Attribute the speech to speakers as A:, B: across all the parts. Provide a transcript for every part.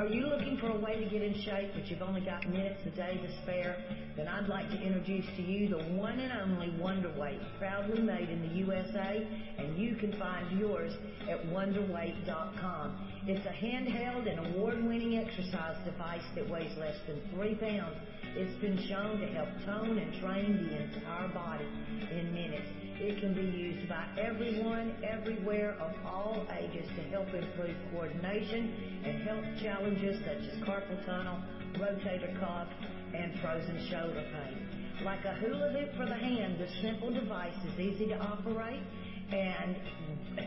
A: Are you looking for a way to get in shape but you've only got minutes a day to spare? Then I'd like to introduce to you the one and only Wonderweight, proudly made in the USA, and you can find yours at wonderweight.com. It's a handheld and award-winning exercise device that weighs less than 3 pounds. It's been shown to help tone and train the entire body in minutes. It can be used by everyone, everywhere, of all ages to help improve coordination and health challenges such as carpal tunnel, rotator cuff, and frozen shoulder pain. Like a hula hoop for the hand, this simple device is easy to operate and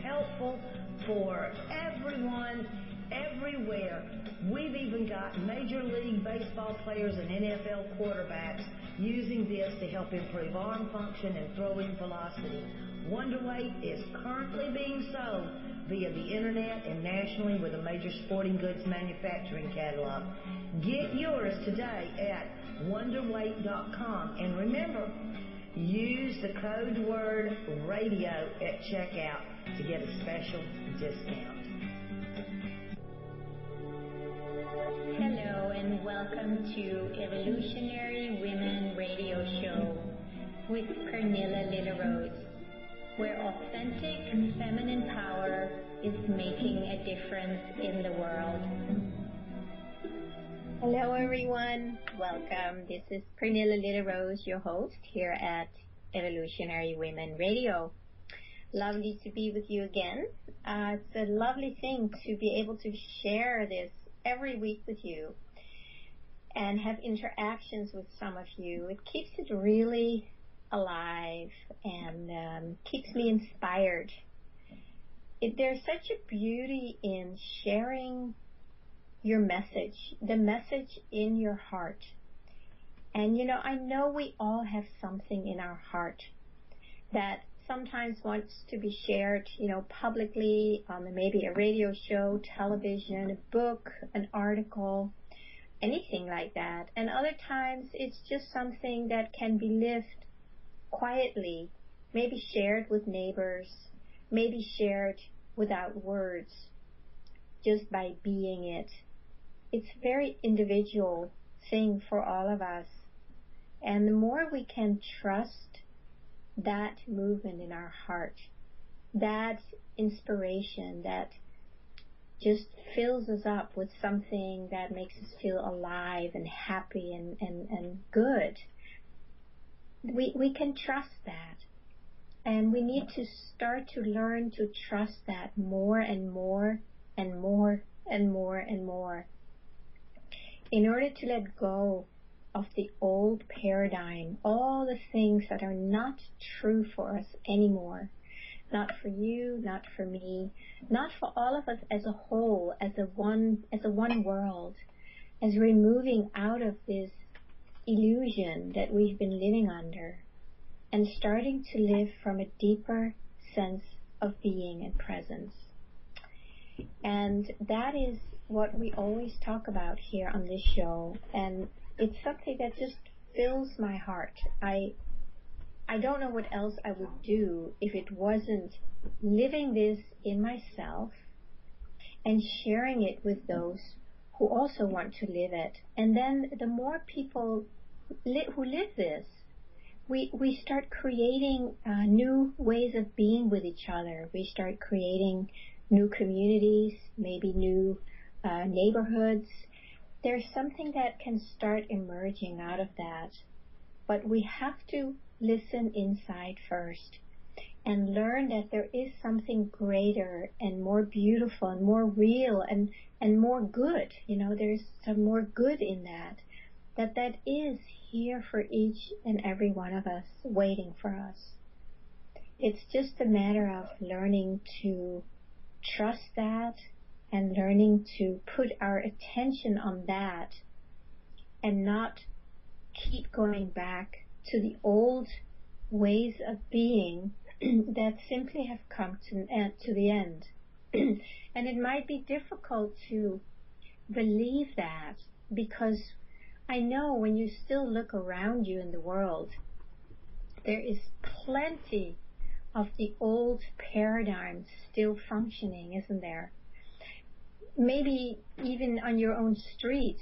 A: helpful for everyone, everywhere. We've even got Major League Baseball players and NFL quarterbacks using this to help improve arm function and throwing velocity. Wonderweight is currently being sold via the internet and nationally with a major sporting goods manufacturing catalog. Get yours today at wonderweight.com, and remember, use the code word radio at checkout to get a special discount.
B: Hello and welcome to Evolutionary Women Radio Show with Pernilla Lillerose, where authentic feminine power is making a difference in the world. Hello everyone, welcome. This is Pernilla Lillerose, your host here at Evolutionary Women Radio. Lovely to be with you again. It's a lovely thing to be able to share this every week with you and have interactions with some of you. It keeps it really alive and keeps me inspired. There's such a beauty in sharing your message, the message in your heart. And I know we all have something in our heart that sometimes wants to be shared, publicly on maybe a radio show, television, a book, an article, anything like that. And other times it's just something that can be lived quietly, maybe shared with neighbors, maybe shared without words, just by being it. It's a very individual thing for all of us. And the more we can trust that movement in our heart, that inspiration that just fills us up with something that makes us feel alive and happy and good, we can trust that. And we need to start to learn to trust that more and more and more and more and more in order to let go of the old paradigm, all the things that are not true for us anymore. Not for you, not for me, not for all of us as a whole, as a one world, as we're moving out of this illusion that we've been living under and starting to live from a deeper sense of being and presence. And that is what we always talk about here on this show, and it's something that just fills my heart. I don't know what else I would do if it wasn't living this in myself and sharing it with those who also want to live it. And then the more people who live this, we start creating new ways of being with each other. We start creating new communities, maybe new neighborhoods. There's something that can start emerging out of that. But we have to listen inside first and learn that there is something greater and more beautiful and more real and more good. There's some more good in that is here for each and every one of us, waiting for us. It's just a matter of learning to trust that and learning to put our attention on that and not keep going back to the old ways of being that simply have come to the end. And it might be difficult to believe that, because I know when you still look around you in the world, there is plenty of the old paradigms still functioning, isn't there? maybe even on your own street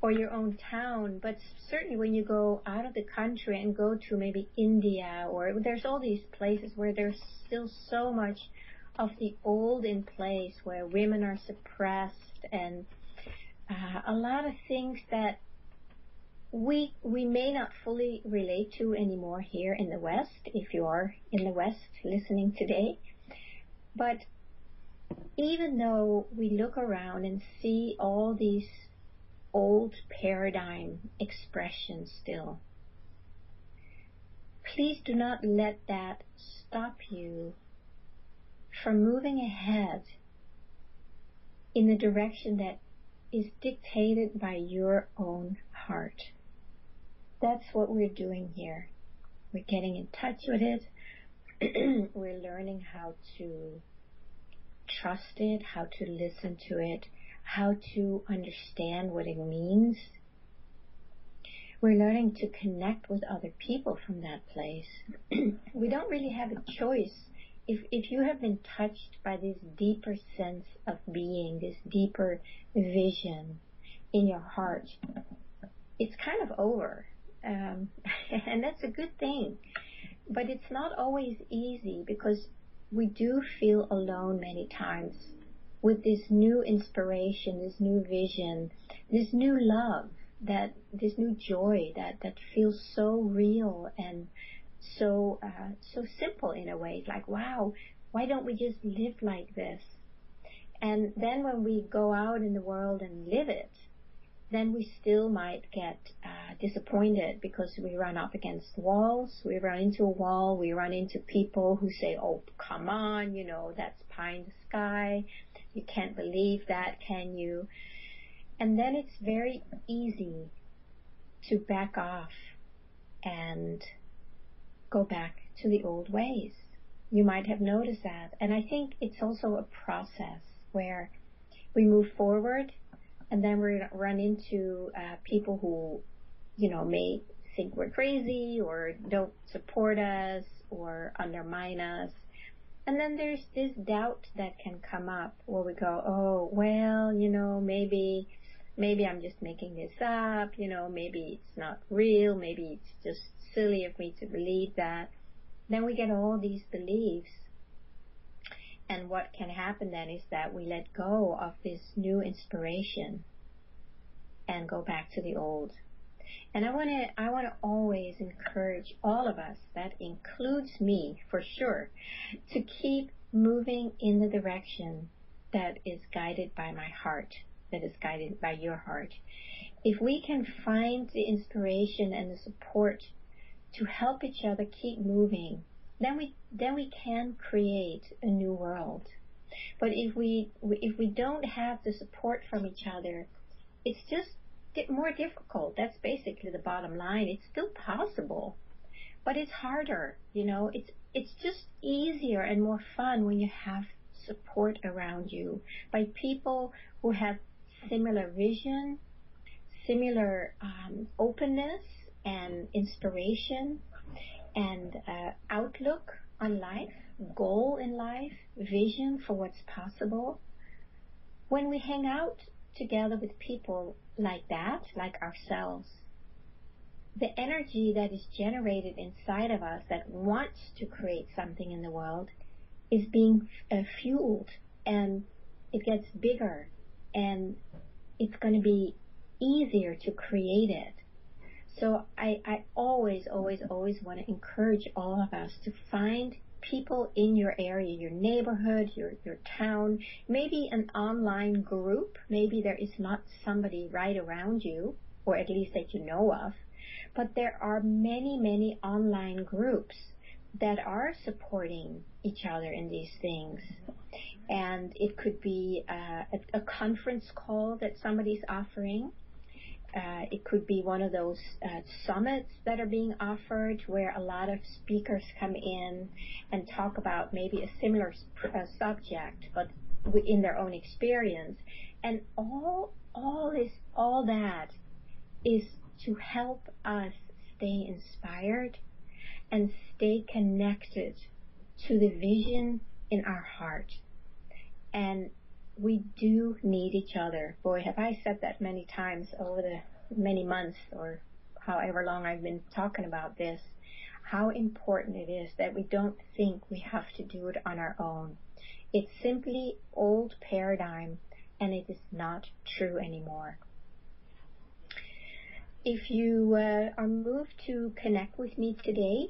B: or your own town, but certainly when you go out of the country and go to maybe India, or there's all these places where there's still so much of the old in place, where women are suppressed, and a lot of things that we may not fully relate to anymore here in the West, if you are in the West listening today. But even though we look around and see all these old paradigm expressions still, please do not let that stop you from moving ahead in the direction that is dictated by your own heart. That's what we're doing here. We're getting in touch with it. We're learning how to trust it, how to listen to it, how to understand what it means. We're learning to connect with other people from that place. We don't really have a choice. If you have been touched by this deeper sense of being, this deeper vision in your heart, it's kind of over. And that's a good thing. But it's not always easy, because we do feel alone many times with this new inspiration, this new vision, this new love, this new joy that feels so real and so simple in a way. It's like, wow, why don't we just live like this? And then when we go out in the world and live it, then we still might get disappointed, because we run up against walls, we run into a wall, we run into people who say, oh, come on, that's pie in the sky, you can't believe that, can you? And then it's very easy to back off and go back to the old ways. You might have noticed that. And I think it's also a process where we move forward, and then we run into people who, may think we're crazy or don't support us or undermine us. And then there's this doubt that can come up where we go, oh, well, maybe I'm just making this up, maybe it's not real, maybe it's just silly of me to believe that. Then we get all these beliefs. And what can happen then is that we let go of this new inspiration and go back to the old. And I want to always encourage all of us, that includes me for sure, to keep moving in the direction that is guided by my heart, that is guided by your heart. If we can find the inspiration and the support to help each other keep moving, then we can create a new world. But if we don't have the support from each other, it's just more difficult. That's basically the bottom line. It's still possible, but it's harder. It's just easier and more fun when you have support around you by people who have similar vision, similar openness and inspiration and outlook on life, goal in life, vision for what's possible. When we hang out together with people like that, like ourselves, the energy that is generated inside of us that wants to create something in the world is being fueled, and it gets bigger, and it's going to be easier to create it. So I always want to encourage all of us to find people in your area, your neighborhood, your town, maybe an online group. Maybe there is not somebody right around you, or at least that you know of, but there are many online groups that are supporting each other in these things. And it could be a conference call that somebody's offering. It could be one of those summits that are being offered where a lot of speakers come in and talk about maybe a similar subject, but in their own experience. And all that is to help us stay inspired and stay connected to the vision in our heart. And we do need each other. Boy, have I said that many times over the many months or however long I've been talking about this, how important it is that we don't think we have to do it on our own. It's simply old paradigm, and it is not true anymore. If you are moved to connect with me today,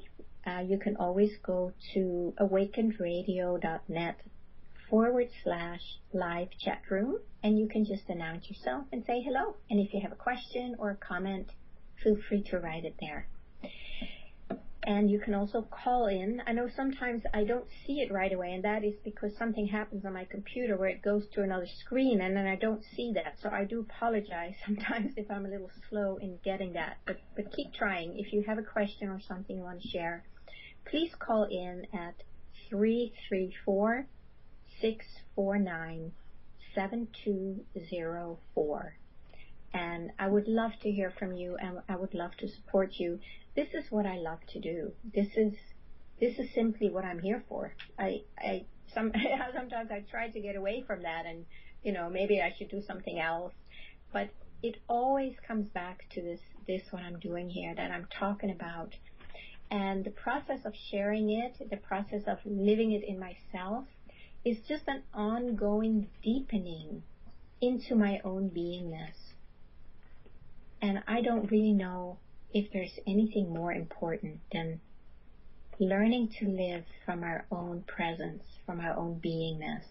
B: you can always go to awakenedradio.net/live chat room, and you can just announce yourself and say hello. And if you have a question or a comment, feel free to write it there. And you can also call in. I know sometimes I don't see it right away, and that is because something happens on my computer where it goes to another screen, and then I don't see that. So I do apologize sometimes if I'm a little slow in getting that. But keep trying. If you have a question or something you want to share, please call in at 334-649-7204. And I would love to hear from you, and I would love to support you. This is what I love to do. This is simply what I'm here for. Sometimes I try to get away from that, and maybe I should do something else. But it always comes back to this what I'm doing here, that I'm talking about. And the process of sharing it, the process of living it in myself, is just an ongoing deepening into my own beingness. And I don't really know if there's anything more important than learning to live from our own presence, from our own beingness.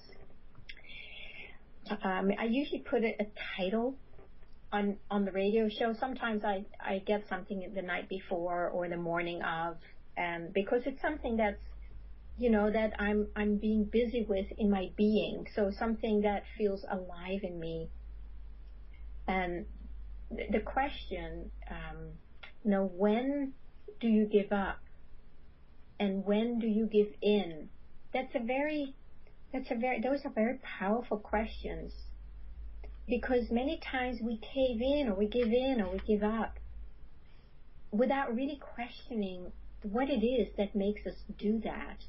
B: I usually put a title on the radio show. Sometimes I get something the night before or the morning of, because it's something that's, that I'm being busy with in my being. So something that feels alive in me. And the question, when do you give up, and when do you give in? Those are very powerful questions, because many times we cave in, or we give in, or we give up without really questioning what it is that makes us do that.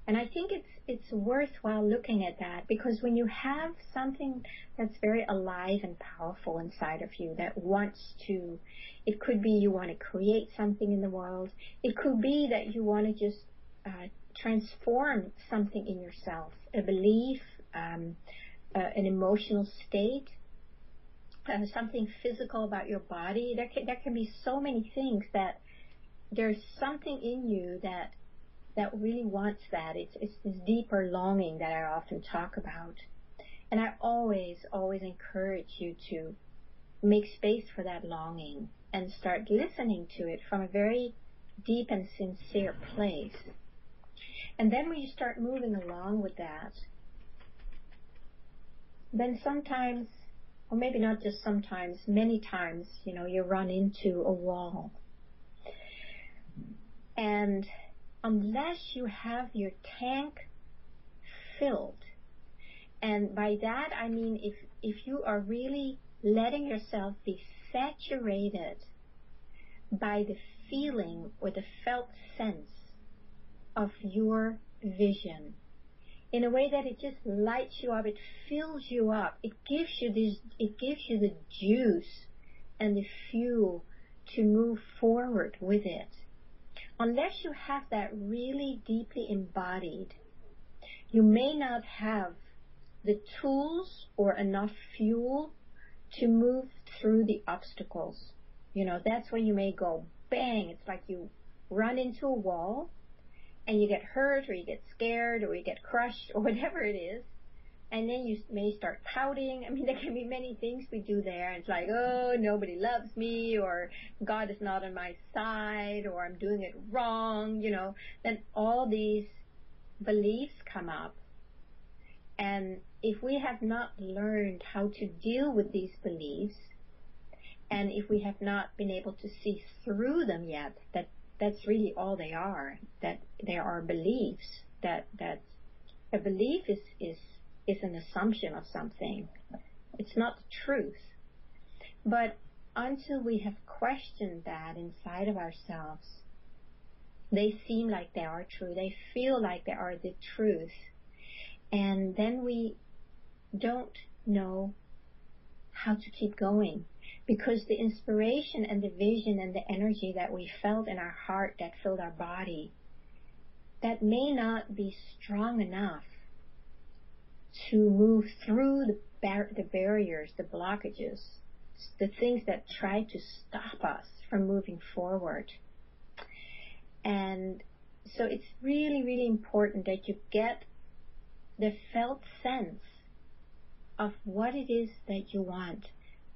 B: And I think it's worthwhile looking at that, because when you have something that's very alive and powerful inside of you that wants to, it could be you want to create something in the world. It could be that you want to just transform something in yourself, a belief, an emotional state, something physical about your body. There can be so many things that there's something in you that really wants that. It's this deeper longing that I often talk about. And I always encourage you to make space for that longing and start listening to it from a very deep and sincere place. And then when you start moving along with that, then sometimes, or maybe not just sometimes, many times, you run into a wall. And unless you have your tank filled, and by that I mean if you are really letting yourself be saturated by the feeling or the felt sense of your vision, in a way that it just lights you up, it fills you up, it gives you the juice and the fuel to move forward with it. Unless you have that really deeply embodied, you may not have the tools or enough fuel to move through the obstacles. That's when you may go bang. It's like you run into a wall and you get hurt, or you get scared, or you get crushed, or whatever it is. And then you may start pouting. I mean, there can be many things we do there. It's like, oh, nobody loves me, or God is not on my side, or I'm doing it wrong, Then all these beliefs come up. And if we have not learned how to deal with these beliefs, and if we have not been able to see through them yet, that's really all they are, that there are beliefs, that a belief is an assumption of something. It's not the truth. But until we have questioned that inside of ourselves, they seem like they are true. They feel like they are the truth. And then we don't know how to keep going, because the inspiration and the vision and the energy that we felt in our heart that filled our body, that may not be strong enough to move through the barriers, the blockages, the things that try to stop us from moving forward. And so it's really, really important that you get the felt sense of what it is that you want.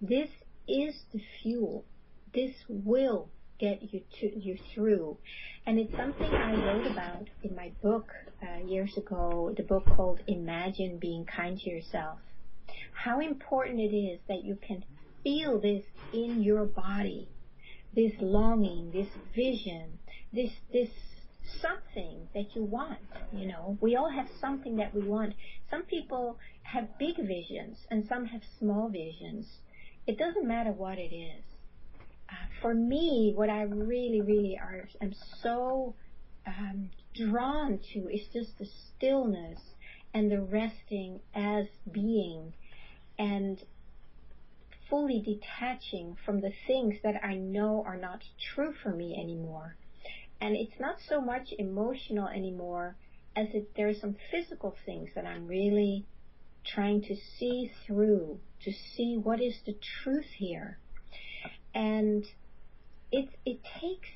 B: This is the fuel. This will get you through. And it's something I wrote about in my book years ago, the book called Imagine Being Kind to Yourself. How important it is that you can feel this in your body, this longing, this vision, this something that you want. You know, we all have something that we want. Some people have big visions and some have small visions. It doesn't matter what it is. For me, what I really am so drawn to is just the stillness and the resting as being, and fully detaching from the things that I know are not true for me anymore. And it's not so much emotional anymore as there are some physical things that I'm really trying to see through, to see what is the truth here. And it takes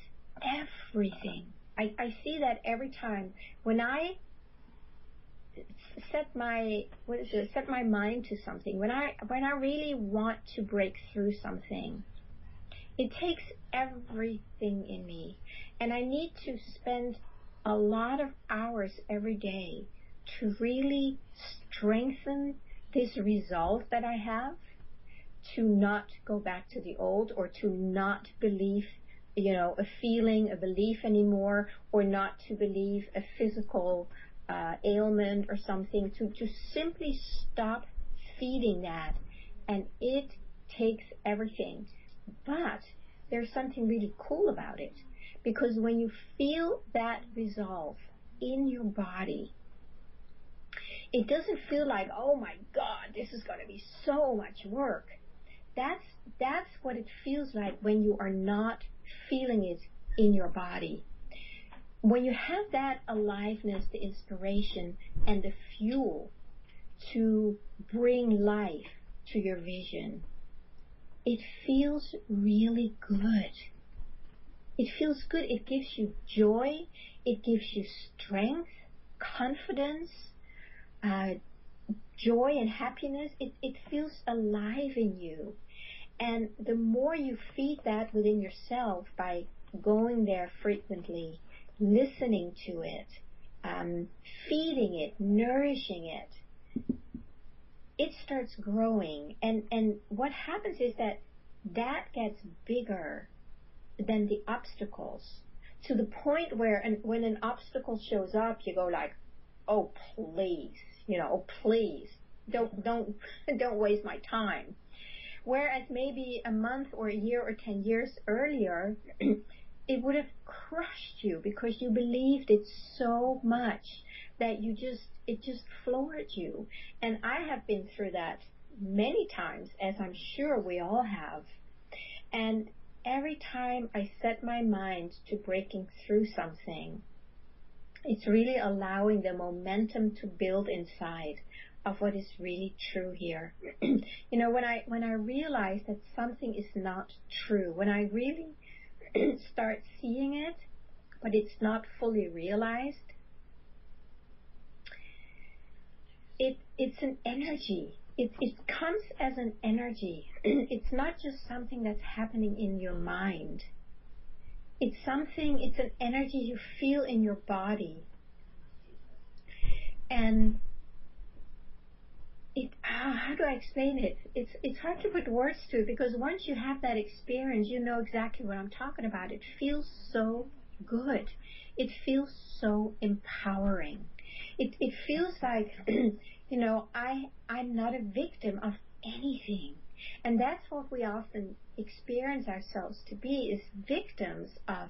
B: everything. I see that every time when I set my mind to something, when I really want to break through something, it takes everything in me, and I need to spend a lot of hours every day to really strengthen this resolve that I have, to not go back to the old, or to not believe, a feeling, a belief anymore, or not to believe a physical ailment or something, to simply stop feeding that. And it takes everything. But there's something really cool about it, because when you feel that resolve in your body, it doesn't feel like, oh my God, this is going to be so much work. That's what it feels like when you are not feeling it in your body. When you have that aliveness, the inspiration, and the fuel to bring life to your vision, it feels really good. It feels good. It gives you joy. It gives you strength, confidence, joy and happiness. It feels alive in you. And the more you feed that within yourself by going there frequently, listening to it, feeding it, nourishing it, it starts growing. And what happens is that gets bigger than the obstacles, to the point where when an obstacle shows up, you go like, oh please, oh please, don't waste my time. Whereas maybe a month or a year or 10 years earlier, it would have crushed you because you believed it so much that it just floored you. And I have been through that many times, as I'm sure we all have. And every time I set my mind to breaking through something, it's really allowing the momentum to build inside of what is really true here. When I realize that something is not true, when I really start seeing it, but it's not fully realized, it's an energy. It comes as an energy. It's not just something that's happening in your mind. It's an energy you feel in your body. And how do I explain it? It's hard to put words to it, because once you have that experience, you know exactly what I'm talking about. It feels so good. It feels so empowering. It feels like, I'm not a victim of anything. And that's what we often experience ourselves to be, is victims of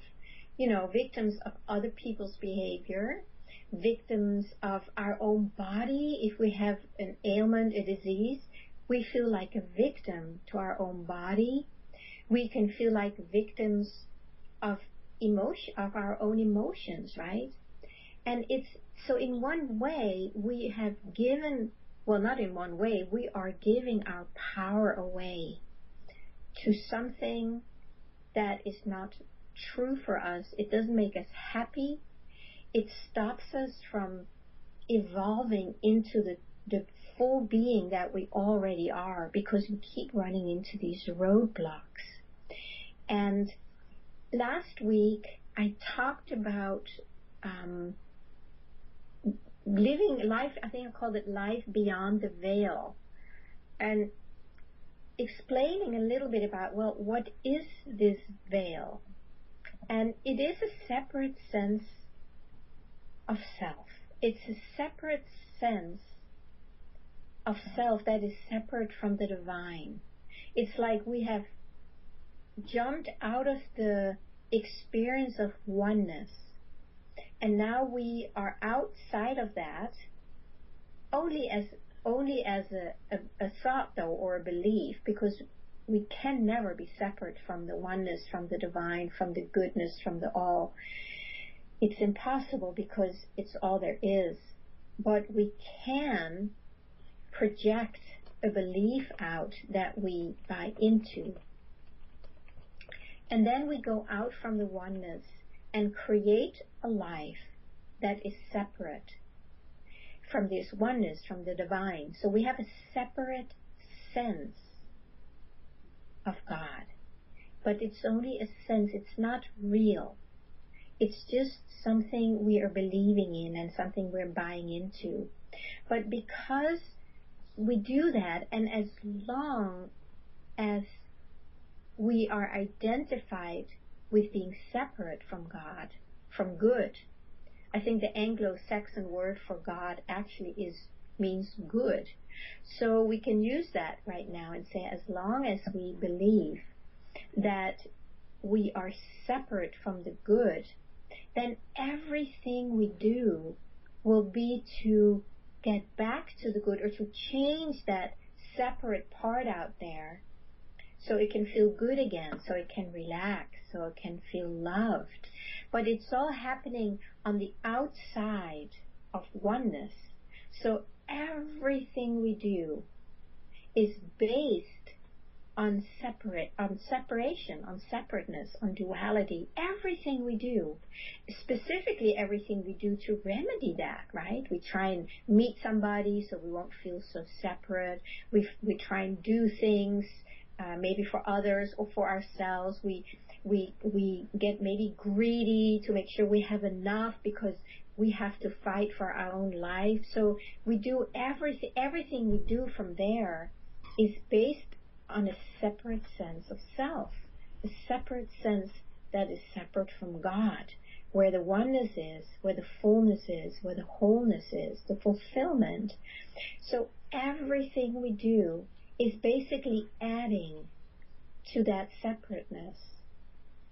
B: other people's behavior, victims of our own body. If we have an ailment, a disease, we feel like a victim to our own body. We can feel like victims of emotion, of our own emotions, right? And it's so in one way we have given, well, not in one way, we are giving our power away to something that is not true for us. It doesn't make us happy. It stops us from evolving into the full being that we already are, because we keep running into these roadblocks. And last week I talked about living life, I think I called it Life Beyond the Veil, and explaining a little bit about, well, what is this veil? And it is a separate sense of self. It's a separate sense of self that is separate from the divine. It's like we have jumped out of the experience of oneness, and now we are outside of that, only as a thought, though, or a belief, because we can never be separate from the oneness, from the divine, from the goodness, from the all. It's impossible because it's all there is. But we can project a belief out that we buy into. And then we go out from the oneness and create a life that is separate from this oneness, from the divine. So we have a separate sense of God. But it's only a sense, it's not real. It's just something we are believing in and something we're buying into. But because we do that, and as long as we are identified with being separate from God, from good, I think the Anglo-Saxon word for God actually means good. So we can use that right now and say, as long as we believe that we are separate from the good, then everything we do will be to get back to the good, or to change that separate part out there so it can feel good again, so it can relax, so it can feel loved. But it's all happening on the outside of oneness. So everything we do is based on separation, on separateness, on duality. Everything we do, specifically everything we do to remedy that, right? We try and meet somebody so we won't feel so separate. We try and do things maybe for others or for ourselves. We get maybe greedy to make sure we have enough because we have to fight for our own life. So we do everything we do from there is based on a separate sense of self, a separate sense that is separate from God, where the oneness is, where the fullness is, where the wholeness is, the fulfillment. So everything we do is basically adding to that separateness.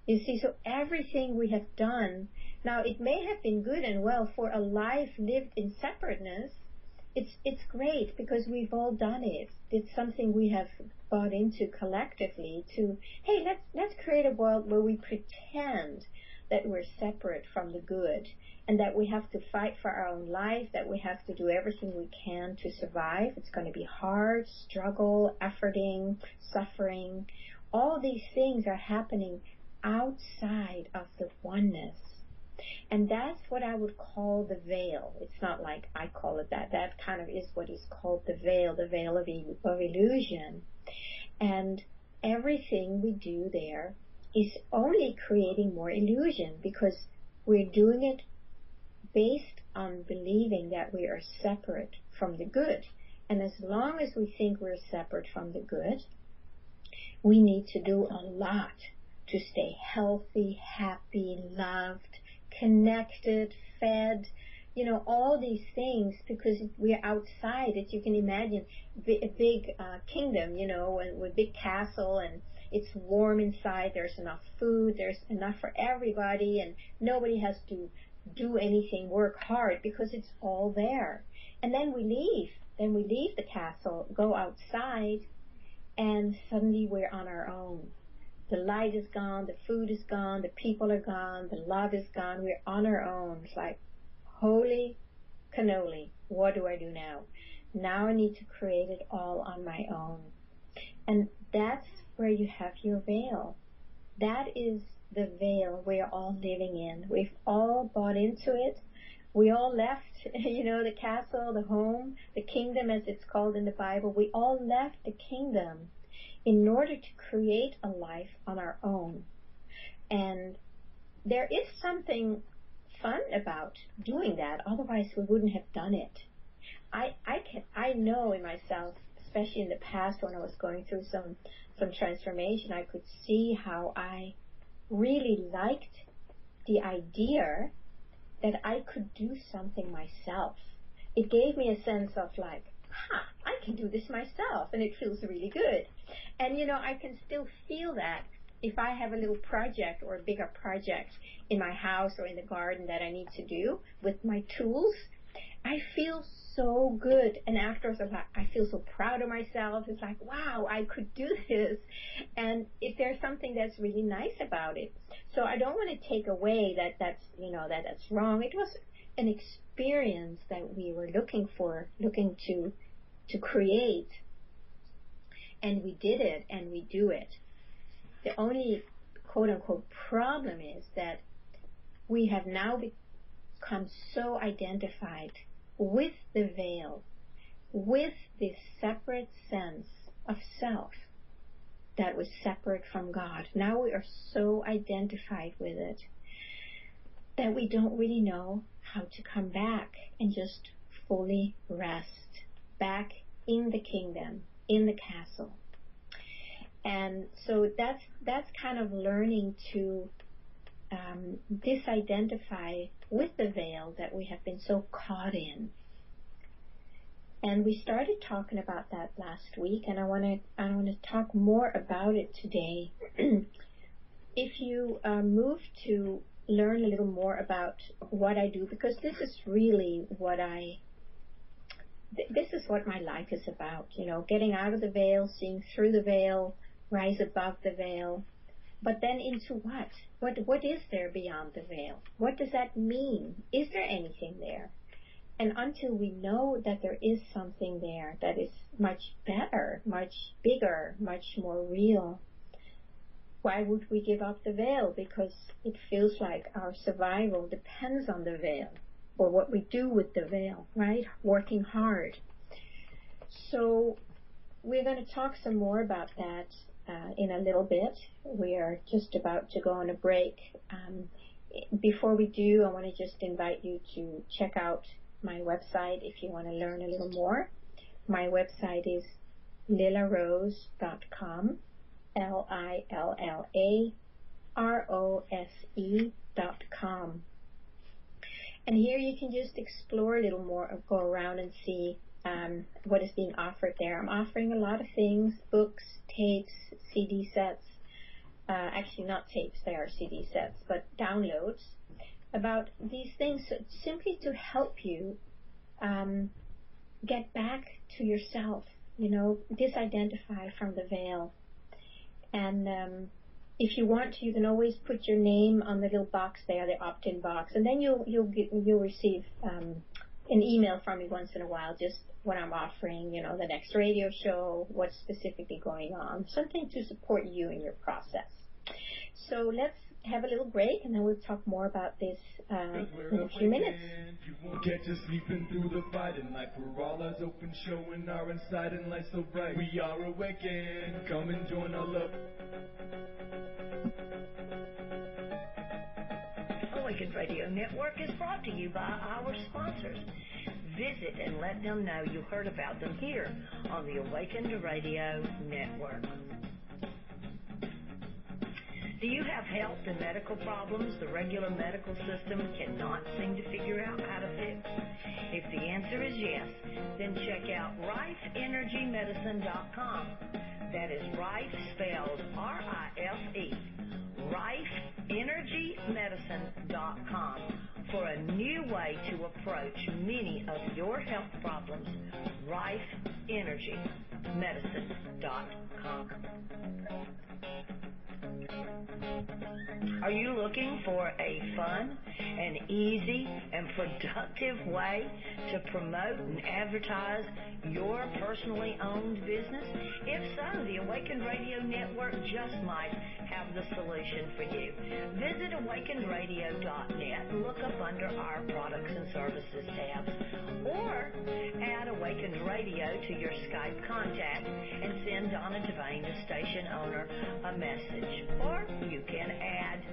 B: You see, so everything we have done, now it may have been good and well for a life lived in separateness. It's great because we've all done it. It's something we have bought into collectively to, hey, let's create a world where we pretend that we're separate from the good and that we have to fight for our own life, that we have to do everything we can to survive. It's going to be hard, struggle, efforting, suffering. All these things are happening outside of the oneness. And that's what I would call the veil. It's not like I call it that. That kind of is what is called the veil of illusion. And everything we do there is only creating more illusion because we're doing it based on believing that we are separate from the good. And as long as we think we're separate from the good, we need to do a lot to stay healthy, happy, loved, connected, fed, all these things, because we're outside it. You can imagine a big kingdom, with big castle, and it's warm inside. There's enough food. There's enough for everybody, and nobody has to do anything, work hard, because it's all there. And then we leave. Then we leave the castle, go outside, and suddenly we're on our own. The light is gone, the food is gone, the people are gone, the love is gone. We're on our own. It's like, holy cannoli, what do I do now? Now I need to create it all on my own. And that's where you have your veil. That is the veil we're all living in. We've all bought into it. We all left, the castle, the home, the kingdom as it's called in the Bible. We all left the kingdom in order to create a life on our own. And there is something fun about doing that. Otherwise, we wouldn't have done it. I know in myself, especially in the past when I was going through some transformation, I could see how I really liked the idea that I could do something myself. It gave me a sense of like, I can do this myself, and it feels really good. And I can still feel that if I have a little project or a bigger project in my house or in the garden that I need to do with my tools, I feel so good. And afterwards, I feel so proud of myself. It's like, wow, I could do this. And if there's something that's really nice about it. So I don't want to take away that's wrong. It was an experience that we were looking to create. And we did it, and we do it. The only quote-unquote problem is that we have now become so identified with the veil, with this separate sense of self that was separate from God. Now we are so identified with it that we don't really know how to come back and just fully rest back in the kingdom, in the castle. And so that's kind of learning to disidentify with the veil that we have been so caught in. And we started talking about that last week, and I want to talk more about it today. If you move to learn a little more about what I do, because this is really this is what my life is about, getting out of the veil, seeing through the veil, rise above the veil. But then into what? What is there beyond the veil? What does that mean? Is there anything there? And until we know that there is something there that is much better, much bigger, much more real, why would we give up the veil? Because it feels like our survival depends on the veil, or what we do with the veil, right? Working hard. So we're going to talk some more about that in a little bit. We are just about to go on a break. Before we do, I want to just invite you to check out my website if you want to learn a little more. My website is lillarose.com, LILLAROSE.com. And here you can just explore a little more, go around and see what is being offered there. I'm offering a lot of things, books, tapes, CD sets. Actually, not tapes, they are CD sets, but downloads about these things, simply to help you get back to yourself, disidentify from the veil. And if you want to, you can always put your name on the little box there, the opt-in box, and then you'll receive an email from me once in a while, just what I'm offering, the next radio show, what's specifically going on, something to support you in your process. So let's have a little break, and then we'll talk more about this in a few minutes.
C: You won't catch us sleeping through the fight, and like we're all eyes open, showing our inside and light so bright. We are awakened, come and join our love.
A: Awakened Radio Network is brought to you by our sponsors. Visit and let them know you heard about them here on the Awakened Radio Network. Do you have health and medical problems the regular medical system cannot seem to figure out how to fix? If the answer is yes, then check out RifeEnergyMedicine.com. That is Rife spelled R-I-F-E. RifeEnergyMedicine.com for a new way to approach many of your health problems. RifeEnergyMedicine.com. Are you looking for a fun and easy and productive way to promote and advertise your personally owned business? If so, the Awakened Radio Network just might have the solution for you. Visit awakenedradio.net and look up under our products and services tabs, or add Awakened Radio to your Skype contact and send Donna Devane, the station owner, a message. Or you can add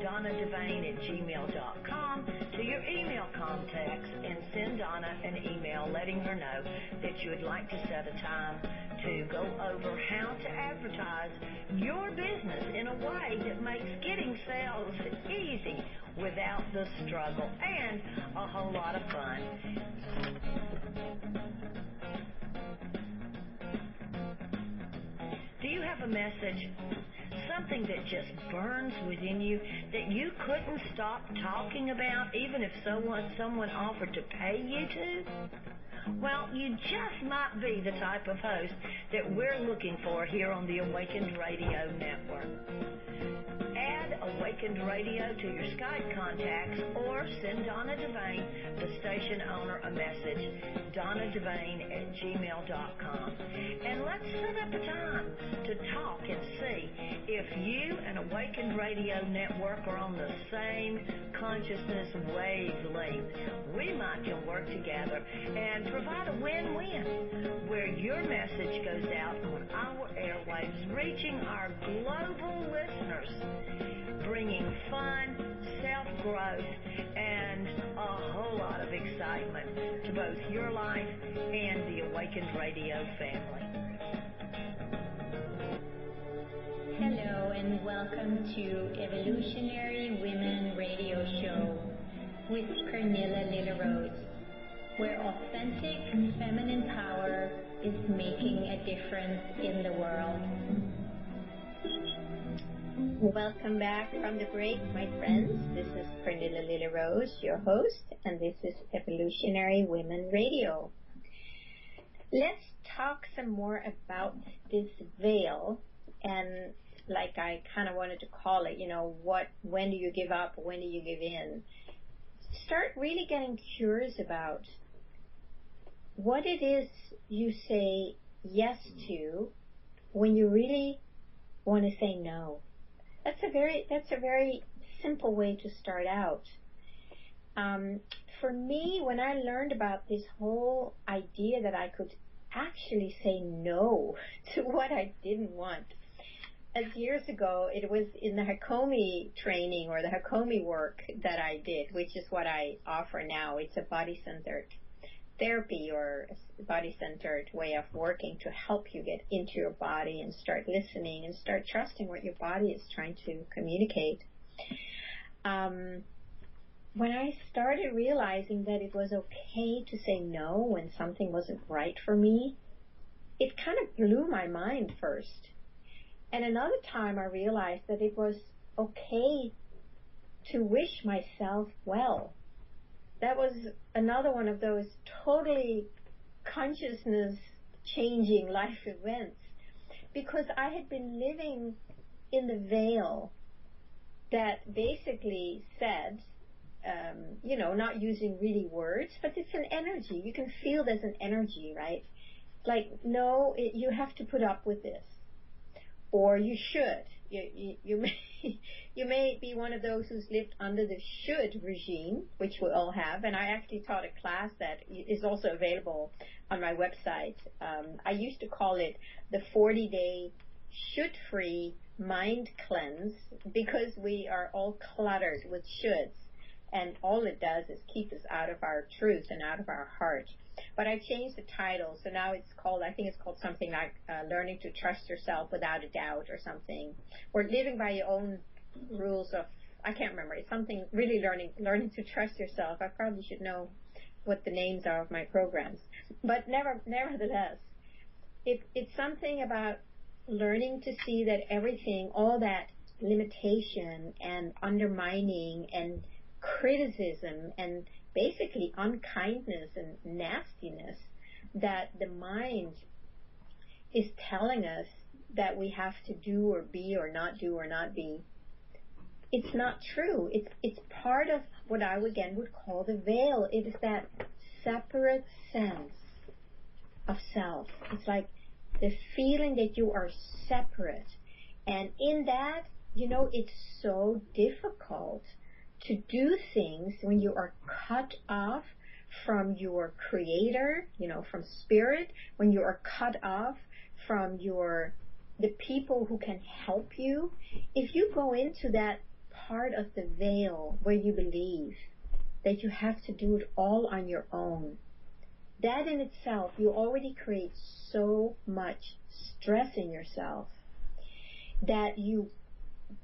A: DonnaDevane@gmail.com to your email contacts and send Donna an email letting her know that you would like to set a time to go over how to advertise your business in a way that makes getting sales easy without the struggle and a whole lot of fun. Do you have a message? Something that just burns within you that you couldn't stop talking about even if someone offered to pay you to? Well, you just might be the type of host that we're looking for here on the Awakened Radio Network. Add Awakened Radio to your Skype contacts or send Donna Devane, the station owner, a message, DonnaDevane@gmail.com. And let's set up a time to talk and see if you and Awakened Radio Network are on the same consciousness wavelength. We might can work together and provide a win-win where your message goes out on our airwaves, reaching our global listeners, bringing fun, self-growth, and a whole lot of excitement to both your life and the Awakened Radio family.
B: Hello and welcome to Evolutionary Women Radio Show with Pernilla Lillerose, where authentic feminine power is making a difference in the world. Welcome back from the break, my friends. This is Pernilla Lillerose, your host, and this is Evolutionary Women Radio. Let's talk some more about this veil, and like I kind of wanted to call it, when do you give up? When do you give in? Start really getting curious about what it is you say yes to when you really want to say no. That's a very simple way to start out. For me, when I learned about this whole idea that I could actually say no to what I didn't want, as years ago, it was in the Hakomi training or the Hakomi work that I did, which is what I offer now. It's a body-centered therapy or a body-centered way of working to help you get into your body and start listening and start trusting what your body is trying to communicate. When I started realizing that it was okay to say no when something wasn't right for me, it kind of blew my mind first. And another time I realized that it was okay to wish myself well. That was another one of those totally consciousness-changing life events, because I had been living in the veil that basically said, not using really words, but it's an energy. You can feel there's an energy, right? Like, no, you have to put up with this. Or you should. You may be one of those who's lived under the should regime, which we all have. And I actually taught a class that is also available on my website. I used to call it the 40-day should-free mind cleanse, because we are all cluttered with shoulds. And all it does is keep us out of our truth and out of our heart. But I changed the title, so now I think it's called something like Learning to Trust Yourself Without a Doubt or something. Or Living by Your Own Rules of, I can't remember. It's something really learning to trust yourself. I probably should know what the names are of my programs. But nevertheless, it's something about learning to see that everything, all that limitation and undermining and criticism and basically unkindness and nastiness that the mind is telling us that we have to do or be or not do or not be. It's not true. It's part of what I again would call the veil. It is that separate sense of self. It's like the feeling that you are separate. And in that, it's so difficult to do things when you are cut off from your creator, from spirit, when you are cut off from the people who can help you. If you go into that part of the veil where you believe that you have to do it all on your own, that in itself, you already create so much stress in yourself that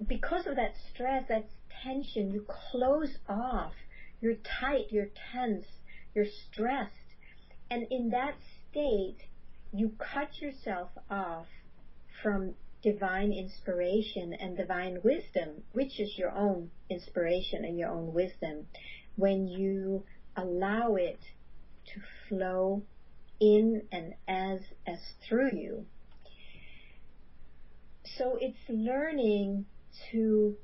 B: because of that stress, that tension, you close off. You're tight, you're tense, you're stressed. And in that state, you cut yourself off from divine inspiration and divine wisdom, which is your own inspiration and your own wisdom, when you allow it to flow in and as through you. So it's learning to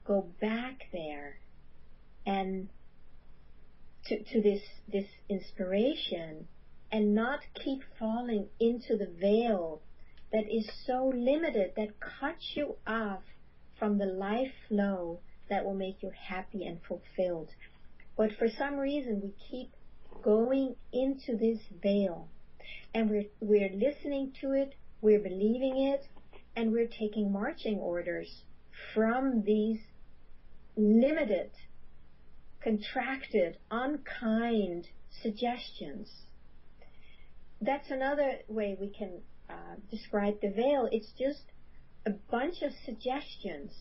B: go back there and to this inspiration and not keep falling into the veil that is so limited, that cuts you off from the life flow that will make you happy and fulfilled. But for some reason, we keep going into this veil, and we're listening to it, we're believing it, and we're taking marching orders from these limited, contracted, unkind suggestions. That's another way we can describe the veil. It's just a bunch of suggestions.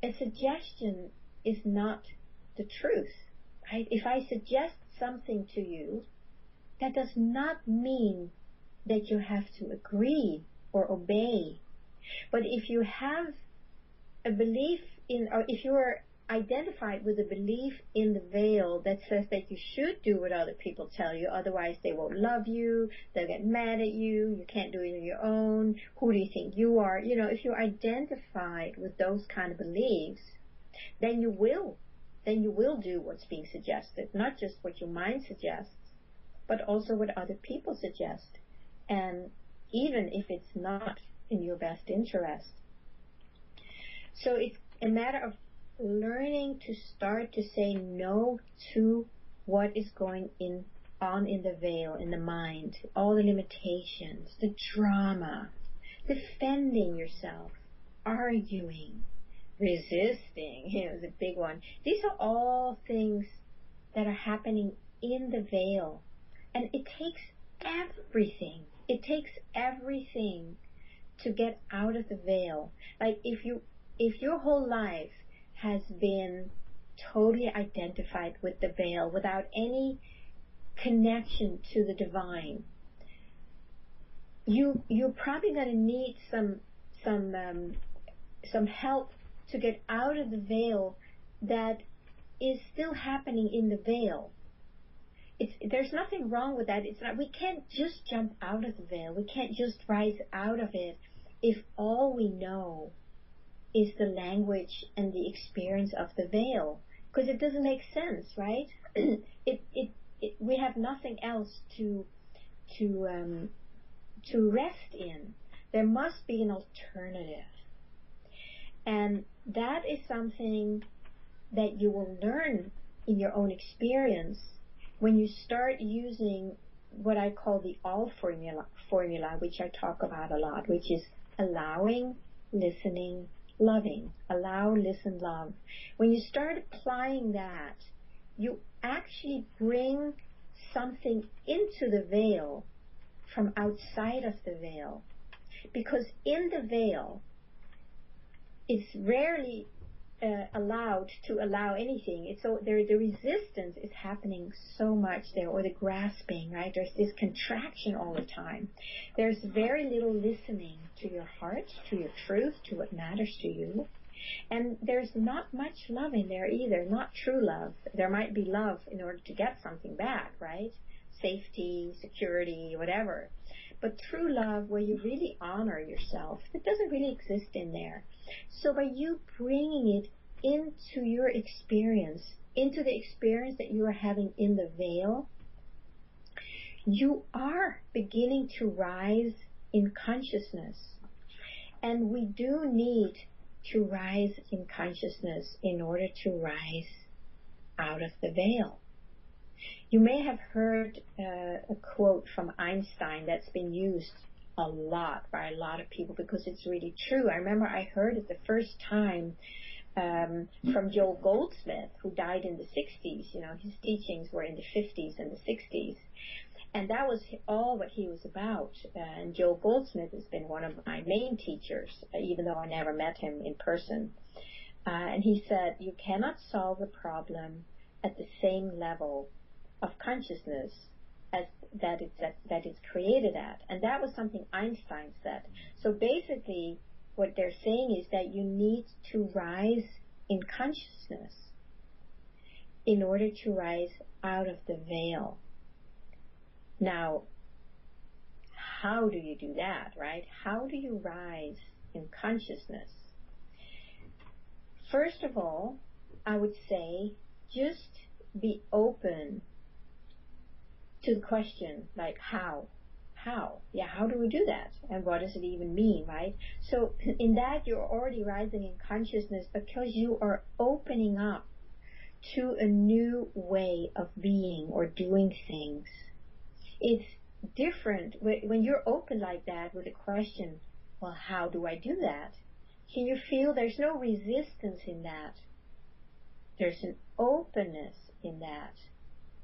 B: A suggestion is not the truth, right? If I suggest something to you, that does not mean that you have to agree or obey. But if you have a belief in, or if you are identified with a belief in the veil that says that you should do what other people tell you, otherwise they won't love you, they'll get mad at you, you can't do it on your own, who do you think you are? If you're identified with those kind of beliefs, then you will do what's being suggested, not just what your mind suggests, but also what other people suggest, and even if it's not in your best interest. So it's a matter of learning to start to say no to what is going on in the veil, in the mind, all the limitations, the drama, defending yourself, arguing, resisting, is a big one. These are all things that are happening in the veil. And it takes everything. It takes everything to get out of the veil. Like if your whole life has been totally identified with the veil without any connection to the divine, you're probably going to need some help to get out of the veil that is still happening in the veil. There's nothing wrong with that. It's not, we can't just jump out of the veil. We can't just rise out of it if all we know is the language and the experience of the veil, because it doesn't make sense, right? We have nothing else to rest in. There must be an alternative, and that is something that you will learn in your own experience when you start using what I call the all formula, which I talk about a lot, which is allowing, listening, loving. Allow, listen, love. When you start applying that, you actually bring something into the veil from outside of the veil. Because in the veil, it's rarely allowed to allow anything. So the resistance is happening so much there, or the grasping, right? There's this contraction all the time. There's very little listening to your heart, to your truth, to what matters to you. And there's not much love in there either, not true love. There might be love in order to get something back, right? Safety, security, whatever. But true love, where you really honor yourself, it doesn't really exist in there. So by you bringing it into your experience, into the experience that you are having in the veil, you are beginning to rise in consciousness. And we do need to rise in consciousness in order to rise out of the veil. You may have heard a quote from Einstein that's been used a lot by a lot of people because it's really true. I remember I heard it the first time from Joel Goldsmith, who died in the 60s. You know, his teachings were in the 50s and the 60s. And that was all what he was about. And Joel Goldsmith has been one of my main teachers, even though I never met him in person. And he said, you cannot solve a problem at the same level of consciousness as that it's created at. And that was something Einstein said. So basically, what they're saying is that you need to rise in consciousness in order to rise out of the veil. Now, how do you do that, right? How do you rise in consciousness? First of all, I would say just be open to the question, like how? How? Yeah, how do we do that? And what does it even mean, right? So in that, you're already rising in consciousness because you are opening up to a new way of being or doing things. It's different when you're open like that with a question, well, how do I do that? Can you feel there's no resistance in that? There's an openness in that,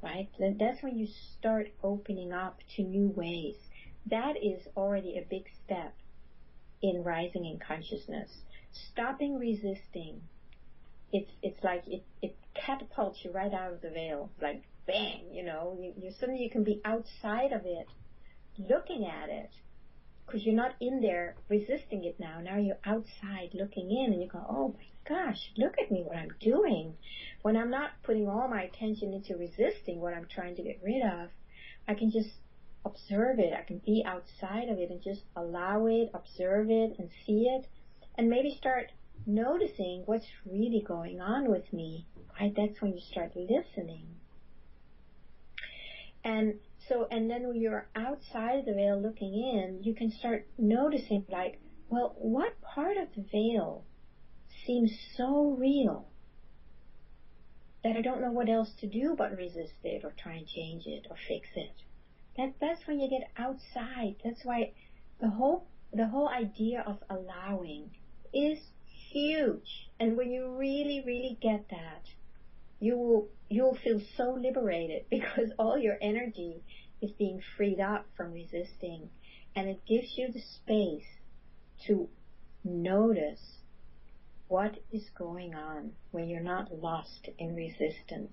B: right? That's when you start opening up to new ways. That is already a big step in rising in consciousness. Stopping resisting. It's like it catapults you right out of the veil. Like bang, you know, you suddenly you can be outside of it, looking at it, because you're not in there resisting it now. Now you're outside looking in, and you go, oh my gosh, look at me, what I'm doing. When I'm not putting all my attention into resisting what I'm trying to get rid of, I can just observe it. I can be outside of it and just allow it, observe it, and see it, and maybe start noticing what's really going on with me. Right? That's when you start listening. And then when you're outside the veil looking in, you can start noticing, like, well, what part of the veil seems so real that I don't know what else to do but resist it or try and change it or fix it. That's when you get outside. That's why the whole idea of allowing is huge. And when you really, really get that, you'll feel so liberated because all your energy is being freed up from resisting, and it gives you the space to notice what is going on when you're not lost in resistance.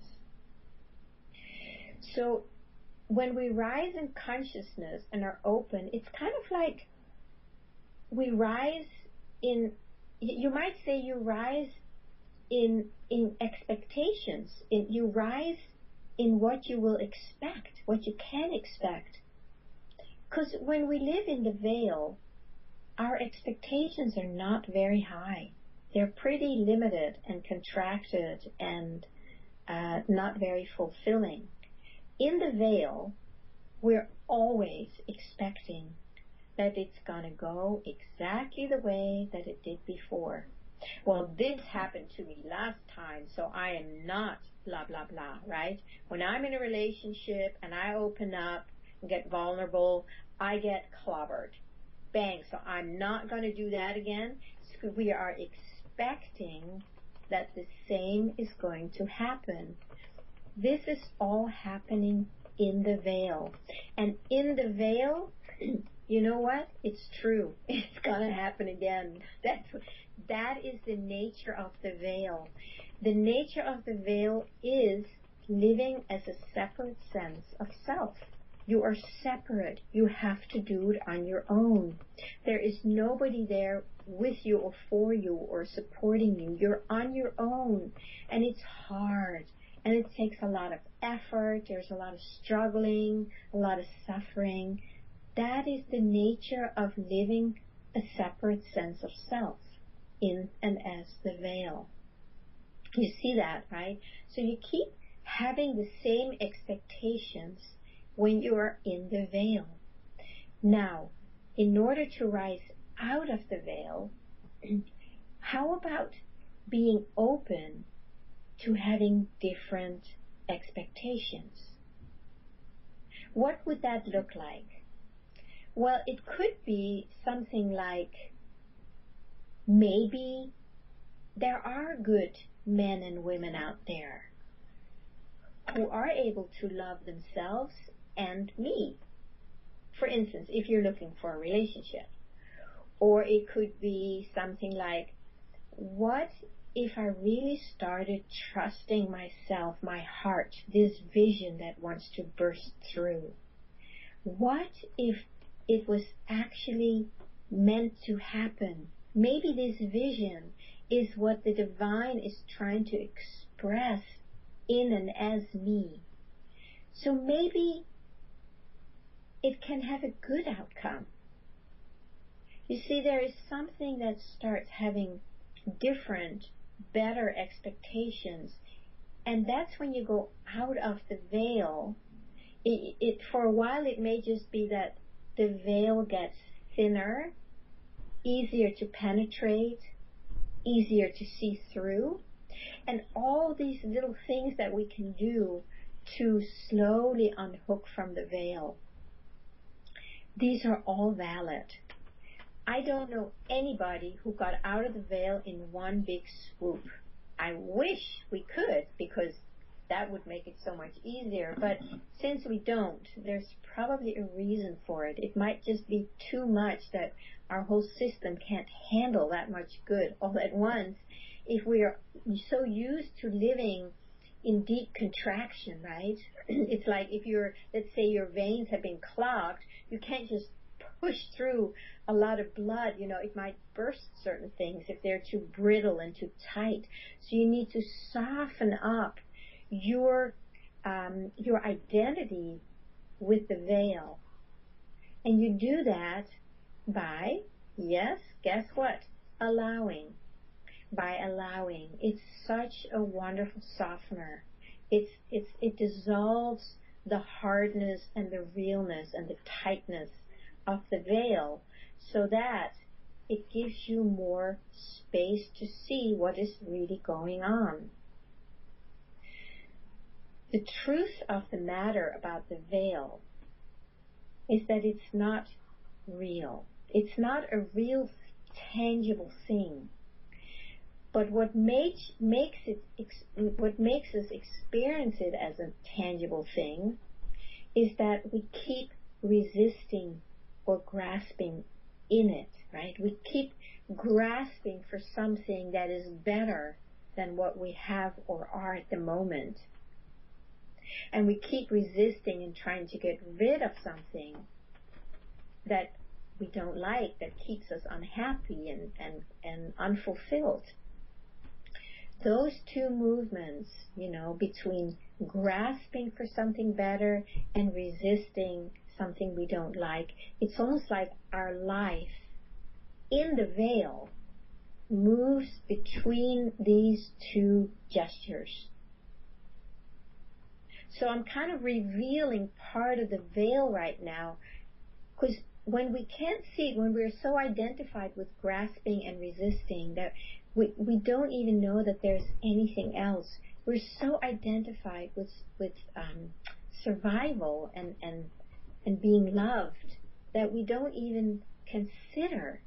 B: So when we rise in consciousness and are open, it's kind of like we rise in, you might say you rise in expectations. You rise in what you will expect, what you can expect. Because when we live in the veil, our expectations are not very high. They're pretty limited and contracted and not very fulfilling. In the veil, we're always expecting that it's going to go exactly the way that it did before. Well, this happened to me last time, so I am not blah, blah, blah, right? When I'm in a relationship and I open up and get vulnerable, I get clobbered. Bang, so I'm not going to do that again. So we are expecting that the same is going to happen. This is all happening in the veil. And in the veil, you know what? It's true. It's going to happen again. That is the nature of the veil. The nature of the veil is living as a separate sense of self. You are separate. You have to do it on your own. There is nobody there with you or for you or supporting you. You're on your own, and it's hard, and it takes a lot of effort. There's a lot of struggling, a lot of suffering. That is the nature of living a separate sense of self in and as the veil. You see that, right? So you keep having the same expectations when you are in the veil. Now, in order to rise out of the veil, how about being open to having different expectations? What would that look like? Well, it could be something like, maybe there are good men and women out there who are able to love themselves and me. For instance, if you're looking for a relationship. Or it could be something like, what if I really started trusting myself, my heart, this vision that wants to burst through? What if it was actually meant to happen? Maybe this vision is what the divine is trying to express in and as me. So maybe it can have a good outcome. You see, there is something that starts having different, better expectations, and that's when you go out of the veil. For a while it may just be that the veil gets thinner, easier to penetrate, easier to see through, and all these little things that we can do to slowly unhook from the veil. These are all valid. I don't know anybody who got out of the veil in one big swoop. I wish we could, because that would make it so much easier. But since we don't, there's probably a reason for it. It might just be too much that our whole system can't handle that much good all at once. If we are so used to living in deep contraction, right? It's like if let's say your veins have been clogged, you can't just push through a lot of blood. It might burst certain things if they're too brittle and too tight. So you need to soften up your identity with the veil. And you do that by, yes, guess what? Allowing. By allowing. It's such a wonderful softener. It dissolves the hardness and the realness and the tightness of the veil, so that it gives you more space to see what is really going on. The truth of the matter about the veil is that it's not real. It's not a real tangible thing. But what makes us experience it as a tangible thing is that we keep resisting or grasping in it, right? We keep grasping for something that is better than what we have or are at the moment. And we keep resisting and trying to get rid of something that we don't like, that keeps us unhappy and unfulfilled. Those two movements, between grasping for something better and resisting something we don't like, it's almost like our life in the veil moves between these two gestures. So I'm kind of revealing part of the veil right now, because when we can't see it, when we're so identified with grasping and resisting that we don't even know that there's anything else. We're so identified with survival and being loved that we don't even consider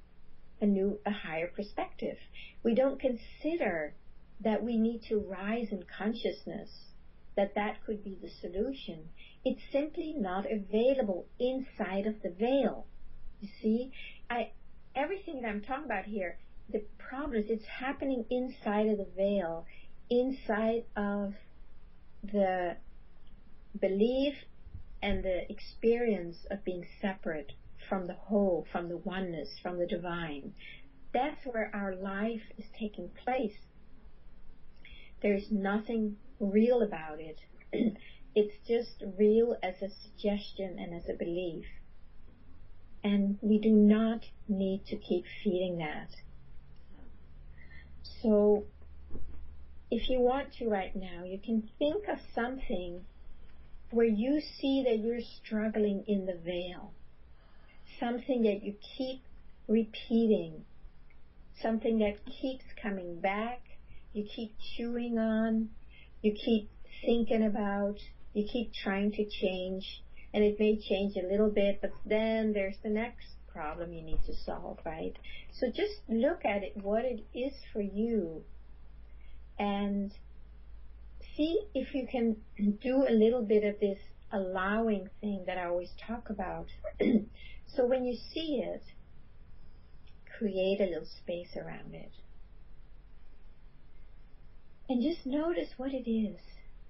B: a higher perspective. We don't consider that we need to rise in consciousness, that could be the solution. It's simply not available inside of the veil. You see, everything that I'm talking about here, the problem is it's happening inside of the veil, inside of the belief and the experience of being separate from the whole, from the oneness, from the divine. That's where our life is taking place. There's nothing real about it. It's just real as a suggestion and as a belief. And we do not need to keep feeding that. So, if you want to right now, you can think of something where you see that you're struggling in the veil. Something that you keep repeating. Something that keeps coming back. You keep chewing on. You keep thinking about. You keep trying to change. And it may change a little bit, but then there's the next problem you need to solve, right? So just look at it, what it is for you, and see if you can do a little bit of this allowing thing that I always talk about. So when you see it, create a little space around it. And just notice what it is.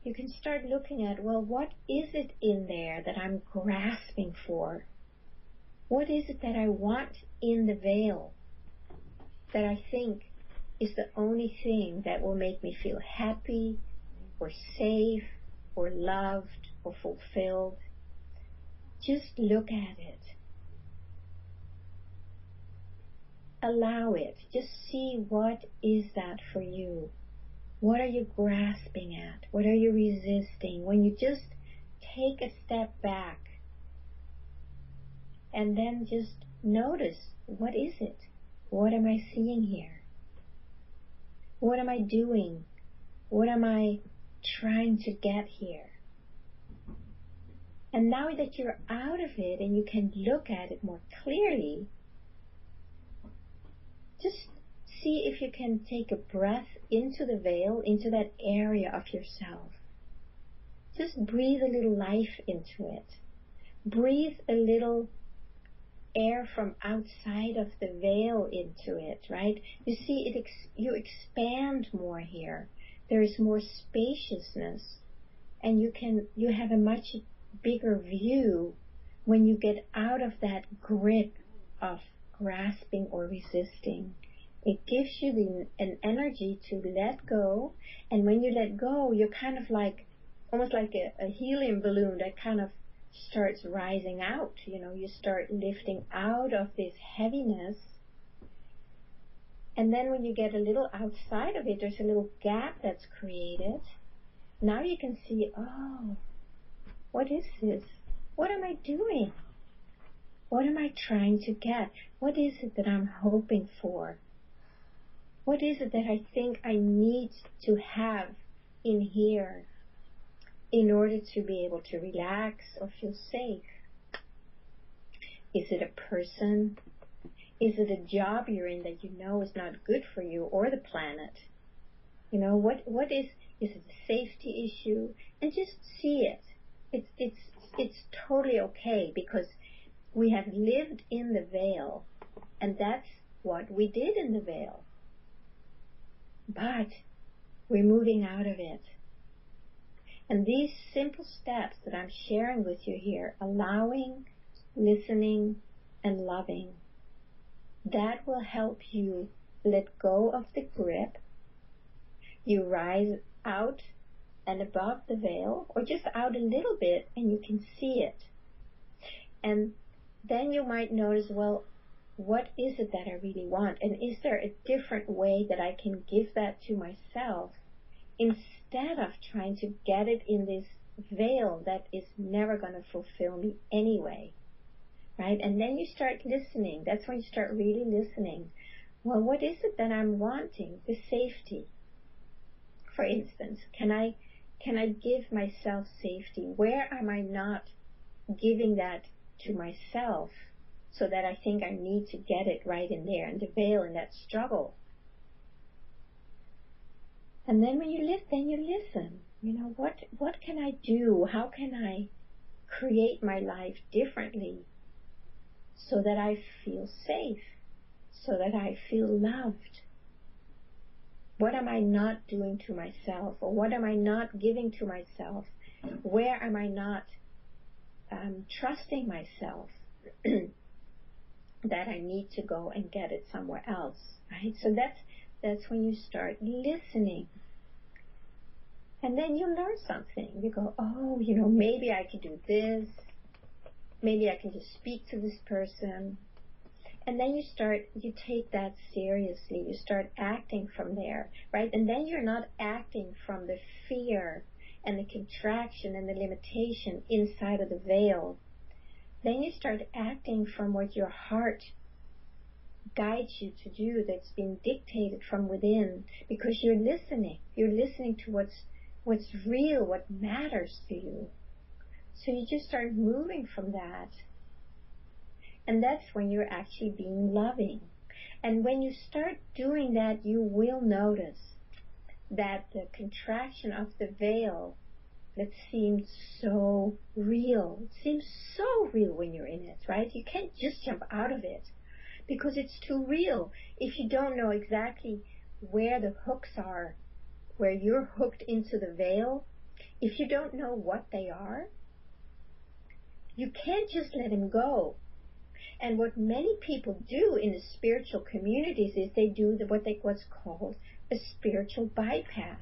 B: You can start looking at, well, what is it in there that I'm grasping for? What is it that I want in the veil that I think is the only thing that will make me feel happy or safe or loved or fulfilled? Just look at it. Allow it. Just see, what is that for you? What are you grasping at? What are you resisting? When you just take a step back and then just notice, what is it? What am I seeing here? What am I doing? What am I trying to get here? And now that you're out of it and you can look at it more clearly, just see if you can take a breath into the veil, into that area of yourself. Just breathe a little life into it. Breathe a little air from outside of the veil into it, right? You see, you expand more here. There is more spaciousness, and you have a much bigger view when you get out of that grip of grasping or resisting. It gives you an energy to let go, and when you let go, you're kind of like, almost like a helium balloon that kind of starts rising out. You start lifting out of this heaviness, and then when you get a little outside of it, there's a little gap that's created. Now you can see, oh, what is this? What am I doing? What am I trying to get? What is it that I'm hoping for? What is it that I think I need to have in here in order to be able to relax or feel safe? Is it a person? Is it a job you're in that you know is not good for you or the planet? What is it a safety issue? And just see it. It's totally okay, because we have lived in the veil, and that's what we did in the veil. But we're moving out of it. And these simple steps that I'm sharing with you here, allowing, listening, and loving, that will help you let go of the grip. You rise out and above the veil, or just out a little bit, and you can see it. And then you might notice, well, what is it that I really want? And is there a different way that I can give that to myself instead of trying to get it in this veil that is never going to fulfill me anyway, right? And then you start listening. That's when you start really listening. Well, what is it that I'm wanting? The safety. For instance, can I give myself safety? Where am I not giving that to myself so that I think I need to get it right in there, in the veil, in that struggle? And then when you listen. What can I do? How can I create my life differently so that I feel safe, so that I feel loved? What am I not doing to myself, or what am I not giving to myself? Where am I not trusting myself that I need to go and get it somewhere else, right? So that's when you start listening. And then you learn something. You go, oh, maybe I can do this. Maybe I can just speak to this person. And then you take that seriously. You start acting from there, right? And then you're not acting from the fear and the contraction and the limitation inside of the veil. Then you start acting from what your heart guides you to do, that's been dictated from within, because you're listening. You're listening to what's real, what matters to you. So you just start moving from that. And that's when you're actually being loving. And when you start doing that, you will notice that the contraction of the veil that seemed so real, it seems so real when you're in it, right? You can't just jump out of it because it's too real. If you don't know exactly where the hooks are, where you're hooked into the veil, if you don't know what they are, you can't just let them go. And what many people do in the spiritual communities is they do what's called a spiritual bypass.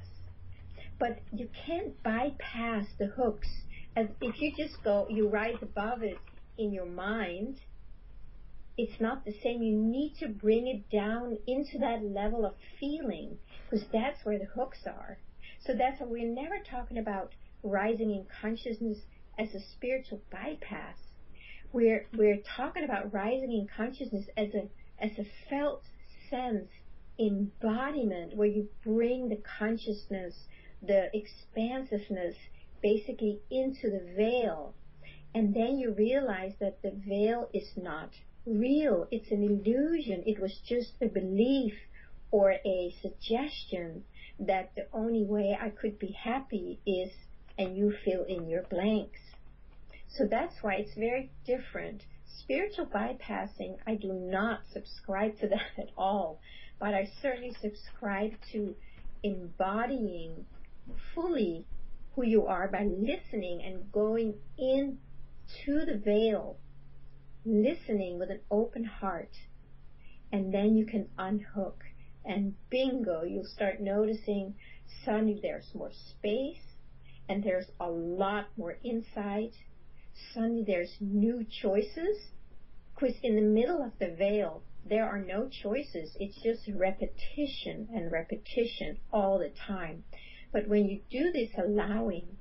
B: But you can't bypass the hooks. As if you just go, you rise above it in your mind, it's not the same. You need to bring it down into that level of feeling, because that's where the hooks are. So that's why we're never talking about rising in consciousness as a spiritual bypass. We're talking about rising in consciousness as a felt sense embodiment, where you bring the consciousness, the expansiveness, basically into the veil. And then you realize that the veil is not real. It's an illusion. It was just a belief or a suggestion that the only way I could be happy is, and you fill in your blanks. So that's why it's very different. Spiritual bypassing, I do not subscribe to that at all, but I certainly subscribe to embodying fully who you are by listening and going into the veil, listening with an open heart, and then you can unhook, and bingo, you'll start noticing suddenly there's more space and there's a lot more insight. Suddenly there's new choices, because in the middle of the veil there are no choices. It's just repetition and repetition all the time. But when you do this allowing,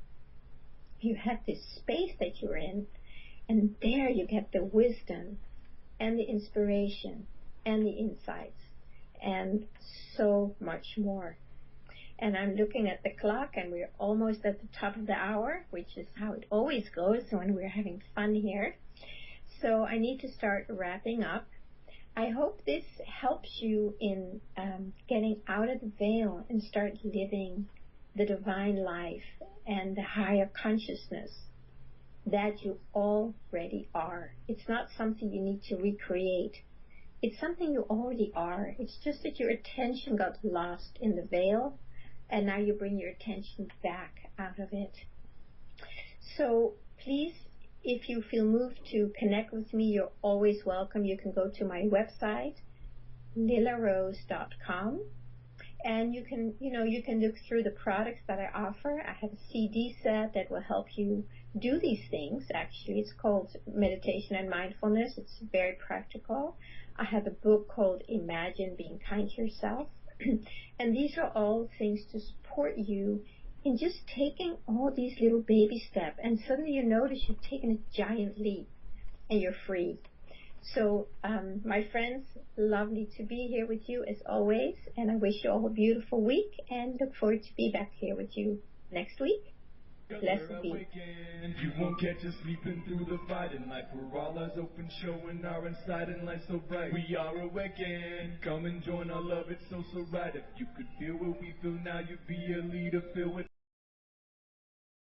B: you have this space that you're in, and there you get the wisdom and the inspiration and the insights and so much more. And I'm looking at the clock, and we're almost at the top of the hour, which is how it always goes when we're having fun here. So I need to start wrapping up. I hope this helps you in getting out of the veil and start living the divine life and the higher consciousness that you already are. It's not something you need to recreate. It's something you already are. It's just that your attention got lost in the veil, and now you bring your attention back out of it. So please, if you feel moved to connect with me, you're always welcome. You can go to my website, lilarose.com, and you can look through the products that I offer. I have a CD set that will help you do these things. Actually, it's called Meditation and Mindfulness. It's very practical. I have a book called Imagine Being Kind to Yourself. And these are all things to support you in just taking all these little baby steps. And suddenly you notice you've taken a giant leap and you're free. So, my friends, lovely to be here with you as always. And I wish you all a beautiful week and look forward to be back here with you next week. Blessed be.
C: You won't catch us sleeping through the fight in life. We're all eyes open, showing our inside and light so bright. We are awakened. Come and join our love, it's so right. If you could feel what we feel now, you'd be a leader filled with